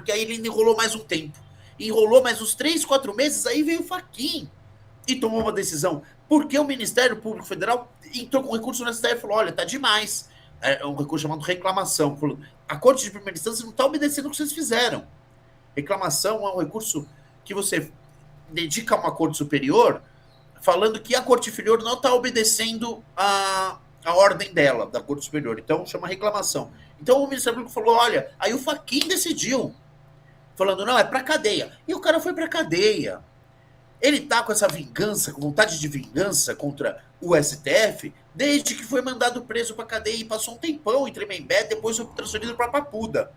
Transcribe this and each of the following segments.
porque aí ele enrolou mais um tempo. Enrolou mais uns 3, 4 meses, aí veio o Fachin e tomou uma decisão. Porque o Ministério Público Federal entrou com recurso no STF e falou: olha, tá demais. É um recurso chamado reclamação. Falou, a Corte de Primeira Instância não está obedecendo o que vocês fizeram. Reclamação é um recurso que você dedica a uma Corte Superior falando que a Corte Inferior não está obedecendo a ordem dela, da Corte Superior. Então, chama reclamação. Então, o Ministério Público falou, olha, aí o Fachin decidiu, falando, não, é para cadeia. E o cara foi para cadeia. Ele tá com essa vingança, com vontade de vingança contra o STF, desde que foi mandado preso para cadeia e passou um tempão em Tremembé, depois foi transferido para Papuda.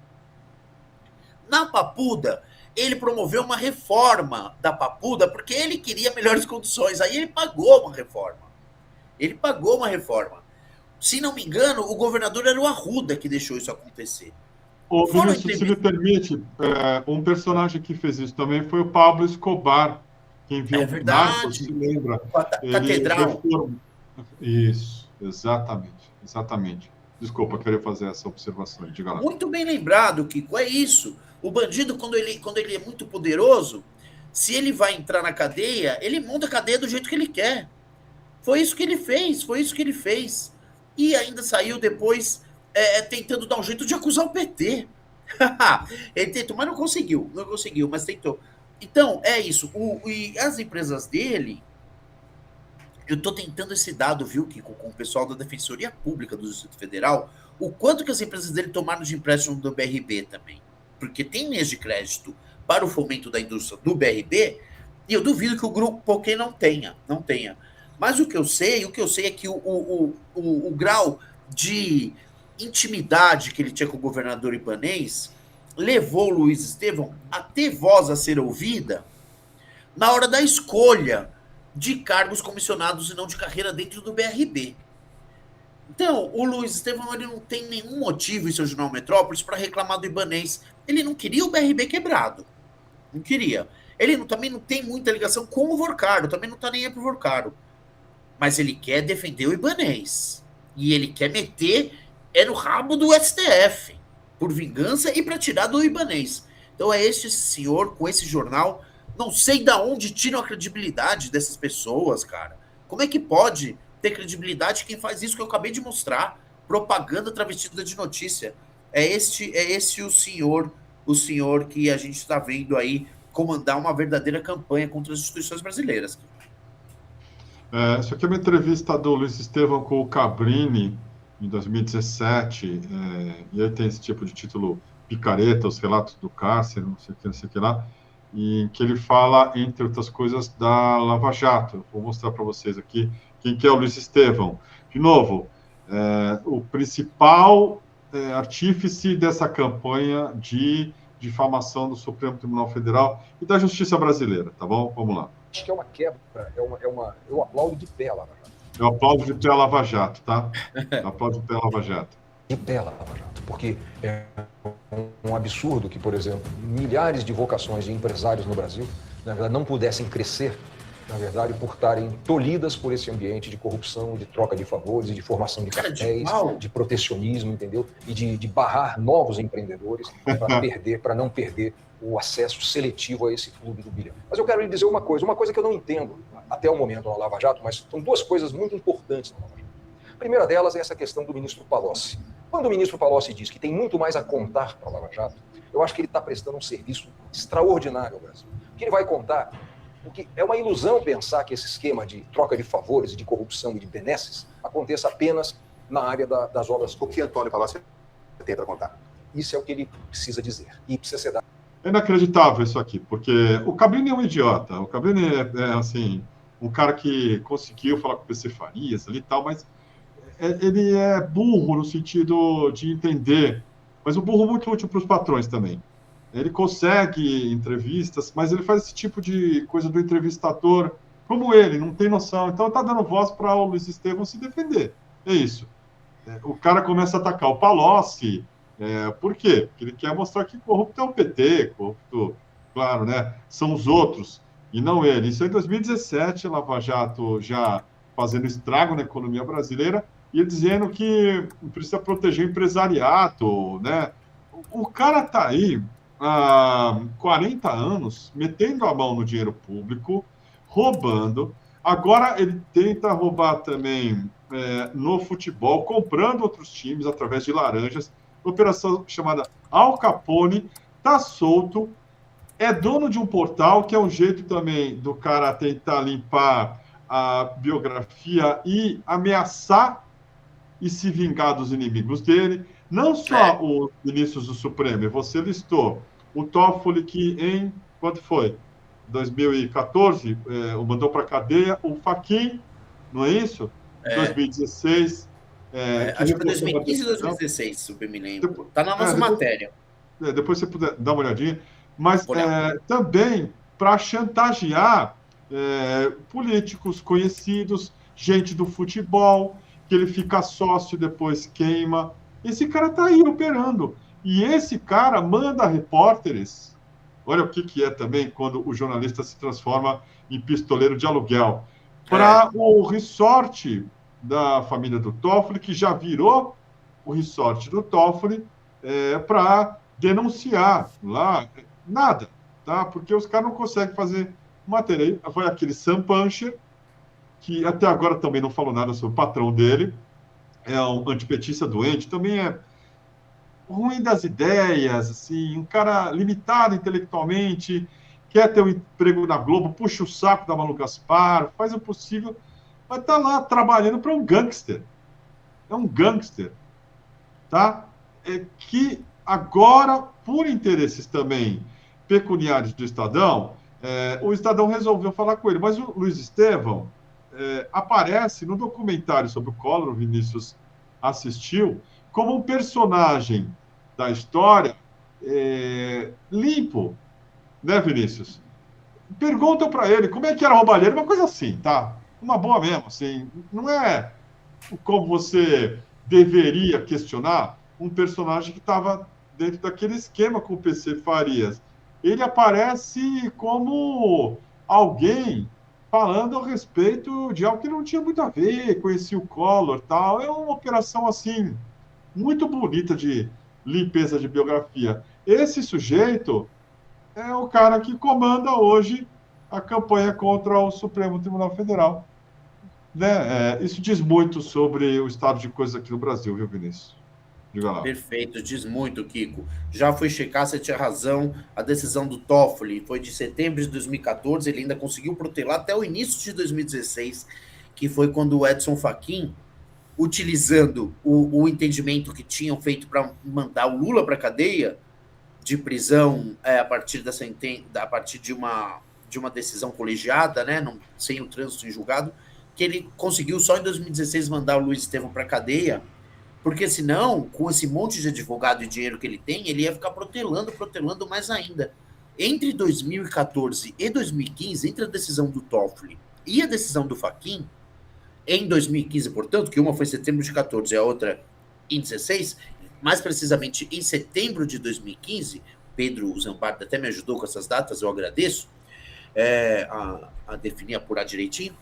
Na Papuda, ele promoveu uma reforma da Papuda porque ele queria melhores condições. Aí ele pagou uma reforma. Se não me engano, o governador era o Arruda que deixou isso acontecer. Ô, Vinícius, se me permite, um personagem que fez isso também foi o Pablo Escobar. Quem viu o Narcos se lembra. Catedral. Isso, exatamente. Desculpa, queria fazer essa observação. Diga lá. Muito bem lembrado, Kiko, é isso. O bandido, quando ele é muito poderoso, se ele vai entrar na cadeia, ele monta a cadeia do jeito que ele quer. Foi isso que ele fez. E ainda saiu depois tentando dar um jeito de acusar o PT. Ele tentou, mas não conseguiu, mas tentou. Então, é isso. E as empresas dele, eu estou tentando esse dado, viu, Kiko, com o pessoal da Defensoria Pública do Distrito Federal, o quanto que as empresas dele tomaram de empréstimo do BRB também. Porque tem linhas de crédito para o fomento da indústria do BRB, e eu duvido que o Grupo Poké não tenha. Mas o que eu sei é que o grau de intimidade que ele tinha com o governador ibanês levou o Luiz Estevão a ter voz a ser ouvida na hora da escolha de cargos comissionados e não de carreira dentro do BRB. Então, o Luiz Estevão ele não tem nenhum motivo em seu Jornal Metrópolis para reclamar do ibanês. Ele não queria o BRB quebrado. Não queria. Ele também não tem muita ligação com o Vorcaro, também não está nem aí pro Vorcaro. Mas ele quer defender o ibanês. E ele quer meter no rabo do STF, por vingança e para tirar do ibanês. Então é esse senhor com esse jornal. Não sei de onde tiram a credibilidade dessas pessoas, cara. Como é que pode ter credibilidade quem faz isso que eu acabei de mostrar? Propaganda travestida de notícia. É esse o senhor que a gente está vendo aí comandar uma verdadeira campanha contra as instituições brasileiras. Isso aqui é uma entrevista do Luiz Estevão com o Cabrini, em 2017, e aí tem esse tipo de título picareta, os relatos do cárcere, não sei o que lá, em que ele fala, entre outras coisas, da Lava Jato. Eu vou mostrar para vocês aqui quem que é o Luiz Estevão. De novo, o principal artífice dessa campanha de difamação do Supremo Tribunal Federal e da Justiça Brasileira, tá bom? Vamos lá. Acho que é uma quebra, eu aplaudo de pé a Lava Jato. Eu aplaudo de pé a Lava Jato, tá? Eu aplaudo de pé a Lava Jato. De pé a Lava Jato, porque é um absurdo que, por exemplo, milhares de vocações de empresários no Brasil, na verdade, não pudessem crescer, na verdade, por estarem tolhidas por esse ambiente de corrupção, de troca de favores, de formação de cartéis, de protecionismo, entendeu? E de barrar novos empreendedores para não perder o acesso seletivo a esse clube do bilhão. Mas eu quero lhe dizer uma coisa que eu não entendo até o momento na Lava Jato, mas são duas coisas muito importantes na Lava Jato. A primeira delas é essa questão do ministro Palocci. Quando o ministro Palocci diz que tem muito mais a contar para a Lava Jato, eu acho que ele está prestando um serviço extraordinário ao Brasil. O que ele vai contar, porque é uma ilusão pensar que esse esquema de troca de favores, de corrupção e de benesses aconteça apenas na área das obras. O que Antônio Palocci tem para contar? Isso é o que ele precisa dizer. E precisa ser dado. É inacreditável isso aqui, porque o Cabrini é um idiota. O Cabrini assim, um cara que conseguiu falar com o PC Farias ali e tal, mas ele é burro no sentido de entender, mas um burro muito útil para os patrões também. Ele consegue entrevistas, mas ele faz esse tipo de coisa do entrevistador como ele, não tem noção. Então está dando voz para o Luiz Estevão se defender. É isso. O cara começa a atacar o Palocci. Por quê? Porque ele quer mostrar que corrupto é o PT, corrupto, claro, né? São os outros, e não ele. Isso é em 2017, Lava Jato já fazendo estrago na economia brasileira, e ele dizendo que precisa proteger o empresariado, né? O cara tá aí há 40 anos metendo a mão no dinheiro público, roubando. Agora ele tenta roubar também no futebol, comprando outros times através de laranjas. Operação chamada Al Capone, está solto, é dono de um portal, que é um jeito também do cara tentar limpar a biografia e ameaçar e se vingar dos inimigos dele. Não só os ministros do Supremo, você listou o Toffoli, que em, quanto foi? 2014, o mandou para a cadeia, o Fachin, não é isso? 2016. Acho que foi 2015 e 2016, se eu me lembro. Está na nossa matéria. Depois você puder dar uma olhadinha. Mas também para chantagear políticos conhecidos, gente do futebol, que ele fica sócio, depois queima. Esse cara está aí operando. E esse cara manda repórteres. Olha o que é também quando o jornalista se transforma em pistoleiro de aluguel. Para o resort da família do Toffoli, que já virou o resort do Toffoli, para denunciar lá. Nada, tá? Porque os caras não conseguem fazer matéria. Foi aquele Sam Puncher, que até agora também não falou nada sobre o patrão dele, é um antipetista doente, também é ruim das ideias, assim, um cara limitado intelectualmente, quer ter um emprego na Globo, puxa o saco da Malu Gaspar, faz o possível, mas tá lá trabalhando para um gangster. É um gangster, tá? Que agora, por interesses também pecuniários do Estadão, o Estadão resolveu falar com ele, mas o Luiz Estevão aparece no documentário sobre o Collor, o Vinícius assistiu, como um personagem da história limpo, né, Vinícius? Perguntam para ele como é que era roubalheiro, uma coisa assim, tá? Uma boa mesmo, assim, não é como você deveria questionar um personagem que estava dentro daquele esquema com o PC Farias. Ele aparece como alguém falando a respeito de algo que não tinha muito a ver, conhecia o Collor, tal. É uma operação, assim, muito bonita de limpeza de biografia. Esse sujeito é o cara que comanda hoje a campanha contra o Supremo Tribunal Federal. Né? Isso diz muito sobre o estado de coisas aqui no Brasil, viu, Vinícius? Diga lá. Perfeito, diz muito, Kiko. Já fui checar, você tinha razão. A decisão do Toffoli foi de setembro de 2014, ele ainda conseguiu protelar até o início de 2016, que foi quando o Edson Fachin, utilizando o entendimento que tinham feito para mandar o Lula para a cadeia de prisão a partir de uma decisão colegiada, né, sem o trânsito em julgado, que ele conseguiu só em 2016 mandar o Luiz Estevão para a cadeia, porque senão, com esse monte de advogado e dinheiro que ele tem, ele ia ficar protelando mais ainda. Entre 2014 e 2015, entre a decisão do Toffoli e a decisão do Fachin, em 2015, portanto, que uma foi em setembro de 2014 e a outra em 2016, mais precisamente em setembro de 2015, Pedro Zampardo até me ajudou com essas datas, eu agradeço, a definir, apurar direitinho,